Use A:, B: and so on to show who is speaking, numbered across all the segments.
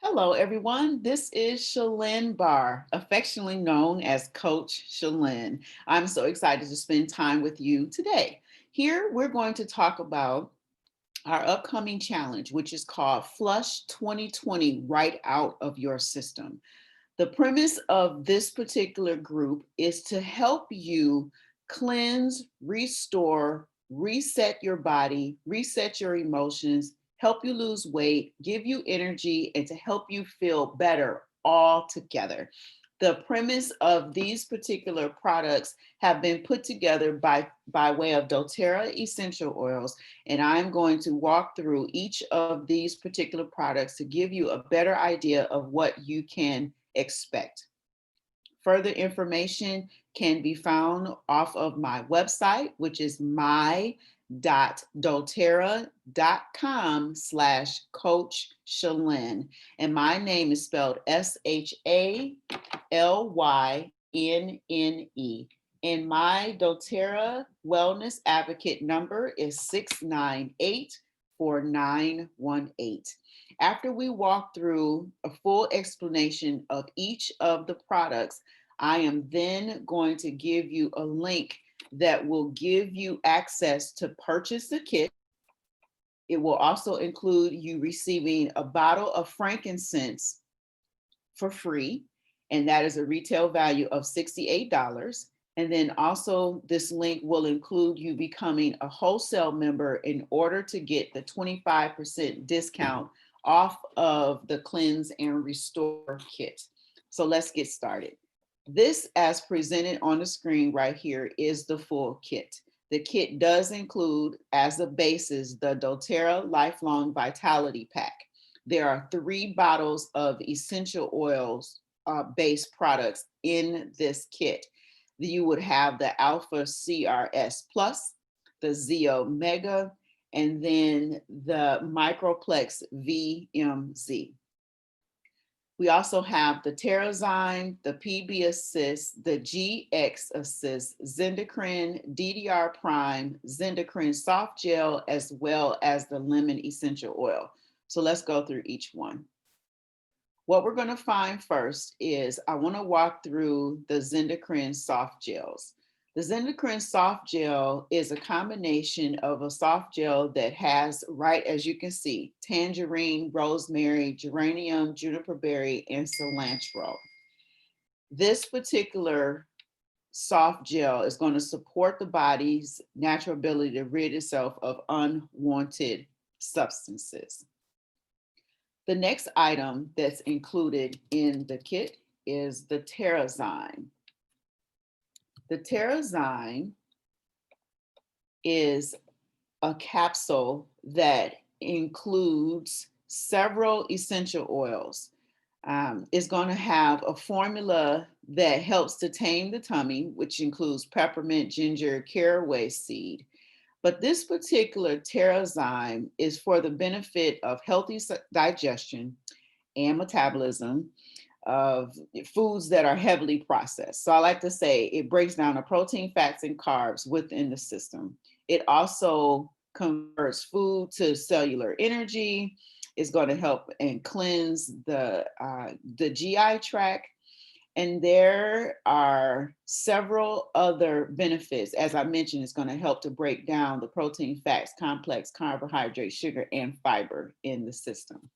A: Hello, everyone. This is Shalyn Barr, affectionately known as Coach Shalyn. I'm so excited to spend time with you today. Here, we're going to talk about our upcoming challenge, which is called Flush 2020 Right Out of Your System. The premise of this particular group is to help you cleanse, restore, reset your body, reset your emotions, help you lose weight, give you energy, and to help you feel better all together. The premise of these particular products have been put together by way of doTERRA essential oils, and I'm going to walk through each of these particular products to give you a better idea of what you can expect. Further information can be found off of my website, which is my.doterra.com/Coach Shalyn. And my name is spelled SHALYNNE. And my doTERRA Wellness Advocate number is 698-4918. After we walk through a full explanation of each of the products, I am then going to give you a link that will give you access to purchase the kit. It will also include you receiving a bottle of frankincense for free, and that is a retail value of $68. And then also this link will include you becoming a wholesale member in order to get the 25% discount off of the Cleanse and Restore kit. So let's get started. This, as presented on the screen right here, is the full kit. The kit does include, as a basis, the doTERRA Lifelong Vitality Pack. There are 3 bottles of essential oils based products in this kit. You would have the Alpha CRS Plus, the Z Omega, and then the Microplex VMZ. We also have the TerraZyme, the PB Assist, the GX Assist, Zendocrine, DDR Prime, Zendocrine Soft Gel, as well as the Lemon Essential Oil. So let's go through each one. What we're going to find first is I want to walk through the Zendocrine Soft Gels. The Zendocrine Soft Gel is a combination of a soft gel that has, right as you can see, tangerine, rosemary, geranium, juniper berry, and cilantro. This particular soft gel is going to support the body's natural ability to rid itself of unwanted substances. The next item that's included in the kit is the TerraZyme. The TerraZyme is a capsule that includes several essential oils. It's going to have a formula that helps to tame the tummy, which includes peppermint, ginger, caraway seed. But this particular TerraZyme is for the benefit of healthy digestion and metabolism of foods that are heavily processed. So I like to say it breaks down the protein, fats, and carbs within the system. It also converts food to cellular energy. It's going to help and cleanse the GI tract. And there are several other benefits. As I mentioned, it's going to help to break down the protein, fats, complex carbohydrate, sugar, and fiber in the system.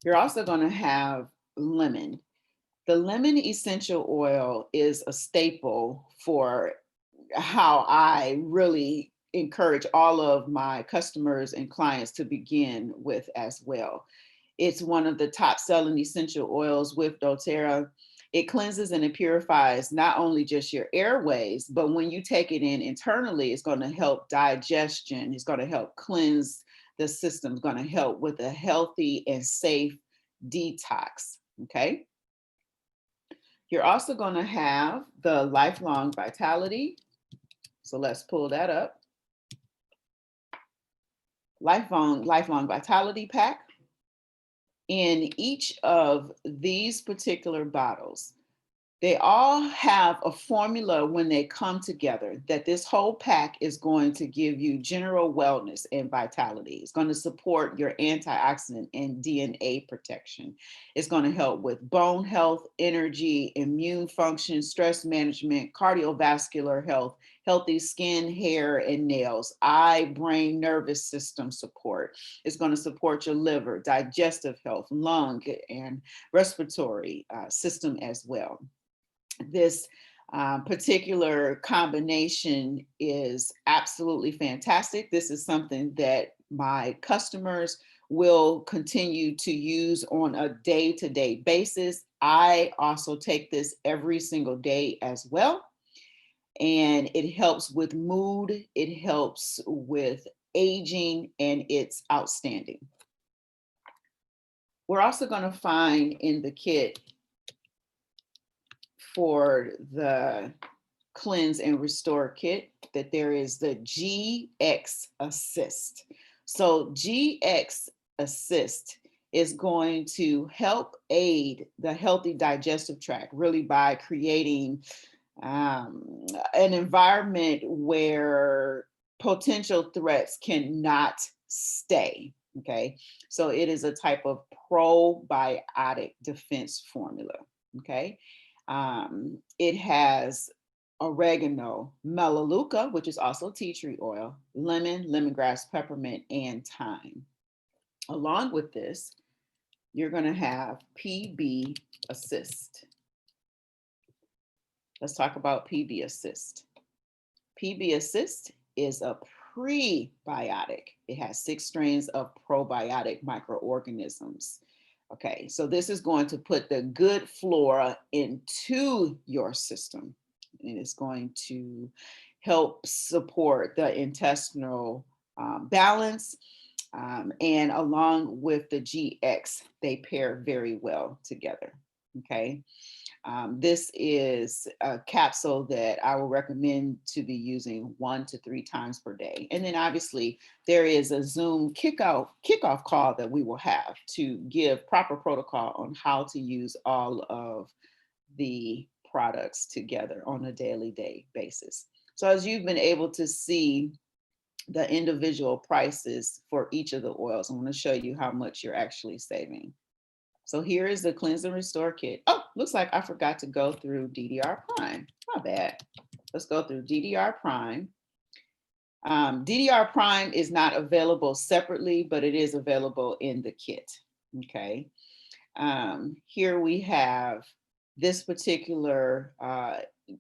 A: You're also going to have lemon. The lemon essential oil is a staple for how I really encourage all of my customers and clients to begin with as well. It's one of the top selling essential oils with doTERRA. It cleanses and it purifies not only just your airways, but when you take it in internally, it's going to help digestion. It's going to help cleanse the system. It's going to help with a healthy and safe detox. Okay. You're also going to have the Lifelong Vitality. So let's pull that up. Lifelong Vitality Pack. In each of these particular bottles, They all have a formula when they come together that this whole pack is going to give you general wellness and vitality. It's going to support your antioxidant and DNA protection. It's going to help with bone health, energy, immune function, stress management, cardiovascular health, healthy skin, hair, and nails, eye, brain, nervous system support. It's going to support your liver, digestive health, lung, and respiratory system as well. This particular combination is absolutely fantastic. This is something that my customers will continue to use on a day-to-day basis. I also take this every single day as well. And it helps with mood, it helps with aging, and it's outstanding. We're also going to find in the kit for the Cleanse and Restore kit that there is the GX Assist. So GX Assist is going to help aid the healthy digestive tract, really by creating an environment where potential threats cannot stay. Okay, so it is a type of probiotic defense formula. Okay, it has oregano, melaleuca, which is also tea tree oil, lemon, lemongrass, peppermint, and thyme. Along with this, you're going to have PB Assist. Let's talk about PB Assist. PB Assist is a prebiotic. It has 6 strains of probiotic microorganisms. Okay, so this is going to put the good flora into your system, and it's going to help support the intestinal balance. And along with the GX, they pair very well together. Okay. This is a capsule that I will recommend to be using 1 to 3 times per day. And then obviously there is a Zoom kickoff call that we will have to give proper protocol on how to use all of the products together on a daily basis. So as you've been able to see the individual prices for each of the oils, I'm going to show you how much you're actually saving. So here is the Cleanse and Restore kit. Oh, looks like I forgot to go through DDR Prime. My bad. Let's go through DDR Prime. DDR Prime is not available separately, but it is available in the kit. Okay. Here we have this particular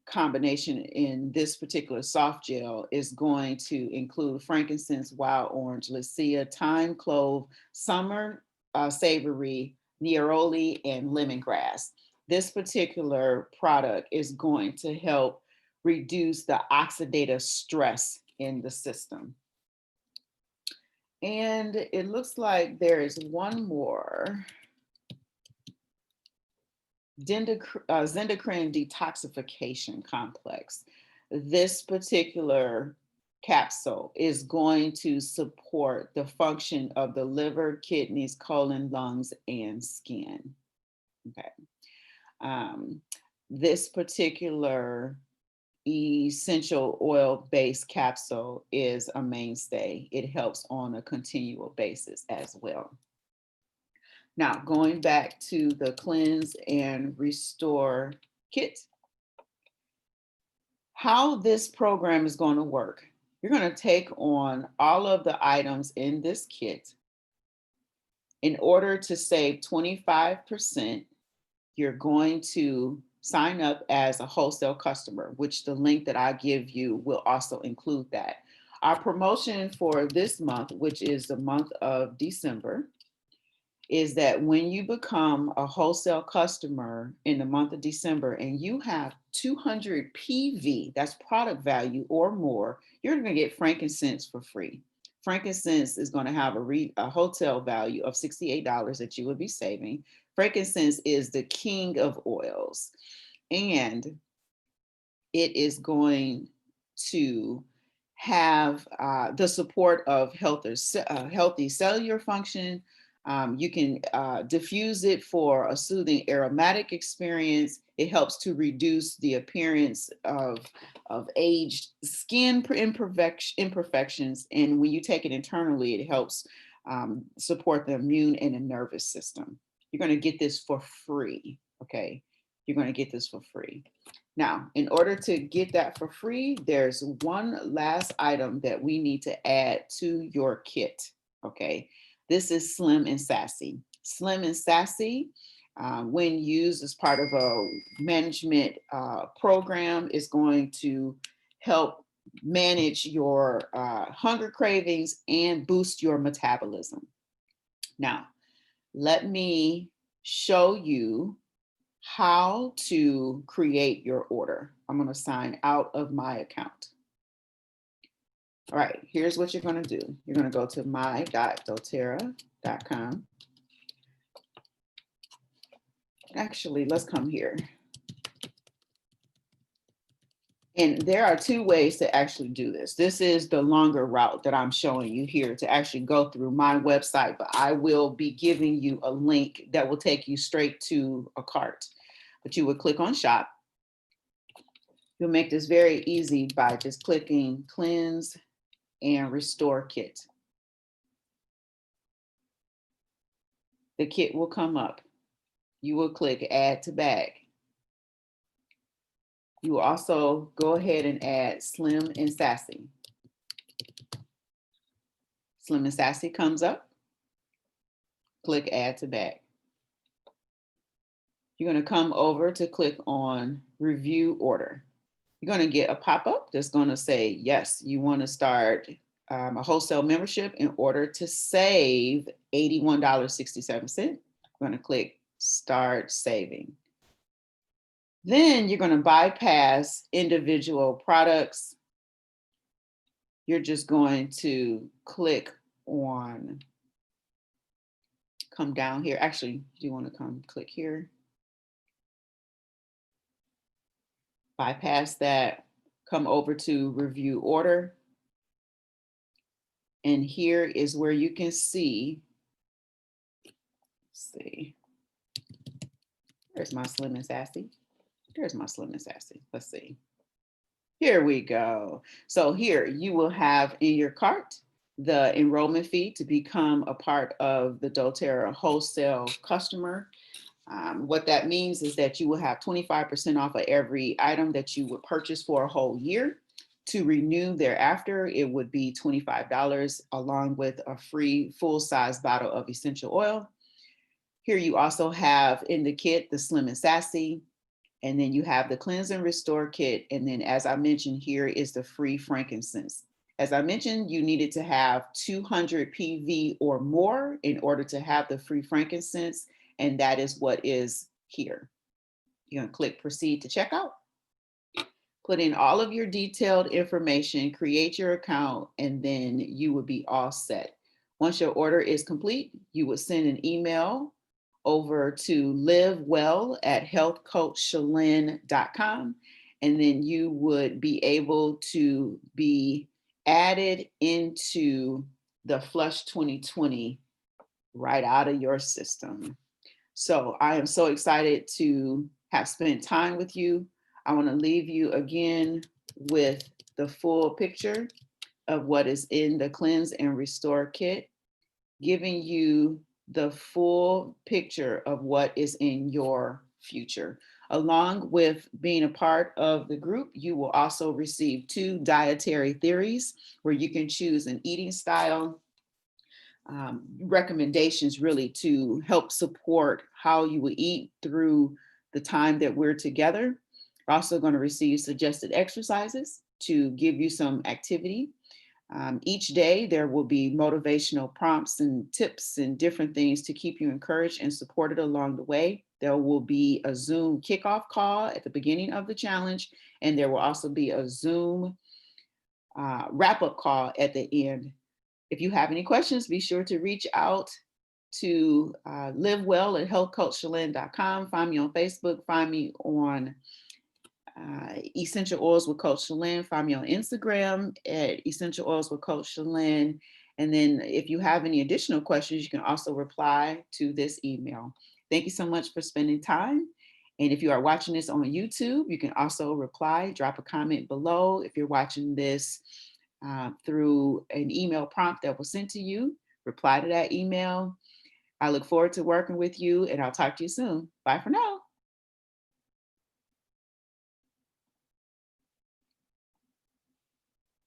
A: combination in this particular soft gel is going to include frankincense, wild orange, lycia, thyme, clove, summer savory, neroli, and lemongrass. This particular product is going to help reduce the oxidative stress in the system. And it looks like there is one more. Zendocrine detoxification complex. This particular capsule is going to support the function of the liver, kidneys, colon, lungs, and skin. Okay. This particular essential oil-based capsule is a mainstay. It helps on a continual basis as well. Now, going back to the Cleanse and Restore kit, how this program is going to work. You're going to take on all of the items in this kit. In order to save 25%, you're going to sign up as a wholesale customer, which the link that I give you will also include that. Our promotion for this month, which is the month of December, is that when you become a wholesale customer in the month of December and you have 200 PV, that's product value or more, you're going to get frankincense for free. Frankincense is going to have a wholesale value of $68 that you would be saving. Frankincense is the king of oils, and it is going to have the support of healthy cellular function, You can diffuse it for a soothing aromatic experience. It helps to reduce the appearance of aged skin imperfections. And when you take it internally, it helps support the immune and the nervous system. You're going to get this for free. Okay. You're going to get this for free. Now, in order to get that for free, there's one last item that we need to add to your kit. Okay. This is Slim and Sassy. Slim and Sassy, when used as part of a management program, is going to help manage your hunger cravings and boost your metabolism. Now, let me show you how to create your order. I'm going to sign out of my account. All right, here's what you're going to do. You're going to go to my.doTERRA.com. Actually, let's come here. And there are two ways to actually do this. This is the longer route that I'm showing you here to actually go through my website, but I will be giving you a link that will take you straight to a cart. But you would click on shop. You'll make this very easy by just clicking cleanse and restore kit. The kit will come up. You will click add to bag. You will also go ahead and add Slim and Sassy. Slim and Sassy comes up. Click add to bag. You're going to come over to click on review order. You're going to get a pop-up that's going to say, yes, you want to start a wholesale membership in order to save $81.67. I'm going to click start saving. Then you're going to bypass individual products. You're just going to click on, come down here. Actually, you want to come click here. Bypass that, come over to review order. And here is where you can see, let's see, there's my Slim and Sassy. There's my Slim and Sassy. Let's see. Here we go. So here you will have in your cart the enrollment fee to become a part of the doTERRA wholesale customer. What that means is that you will have 25% off of every item that you would purchase for a whole year. To renew thereafter, it would be $25 along with a free full-size bottle of essential oil. Here you also have in the kit the Slim and Sassy, and then you have the Cleanse and Restore kit. And then as I mentioned, here is the free frankincense. As I mentioned, you needed to have 200 PV or more in order to have the free frankincense. And that is what is here. You're going to click proceed to checkout. Put in all of your detailed information, create your account, and then you will be all set. Once your order is complete, you would send an email over to livewell@healthcoachshalyn.com, and then you would be able to be added into the Flush 2020 right out of your system. So I am so excited to have spent time with you. I want to leave you again with the full picture of what is in the Cleanse and Restore kit, giving you the full picture of what is in your future. Along with being a part of the group, you will also receive 2 dietary theories where you can choose an eating style, recommendations really to help support how you will eat through the time that we're together. You're also going to receive suggested exercises to give you some activity. Each day there will be motivational prompts and tips and different things to keep you encouraged and supported along the way. There will be a Zoom kickoff call at the beginning of the challenge, and there will also be a Zoom wrap-up call at the end. If you have any questions, be sure to reach out to livewell@healthcoachshalyn.com. Find me on Facebook, find me on Essential Oils with Coach Shalyn. Find me on Instagram at Essential Oils with Coach Shalyn. And then if you have any additional questions, you can also reply to this email. Thank you so much for spending time. And if you are watching this on YouTube, you can also reply, drop a comment below. If you're watching this through an email prompt that was sent to you, reply to that email. I look forward to working with you, and I'll talk to you soon. Bye for now.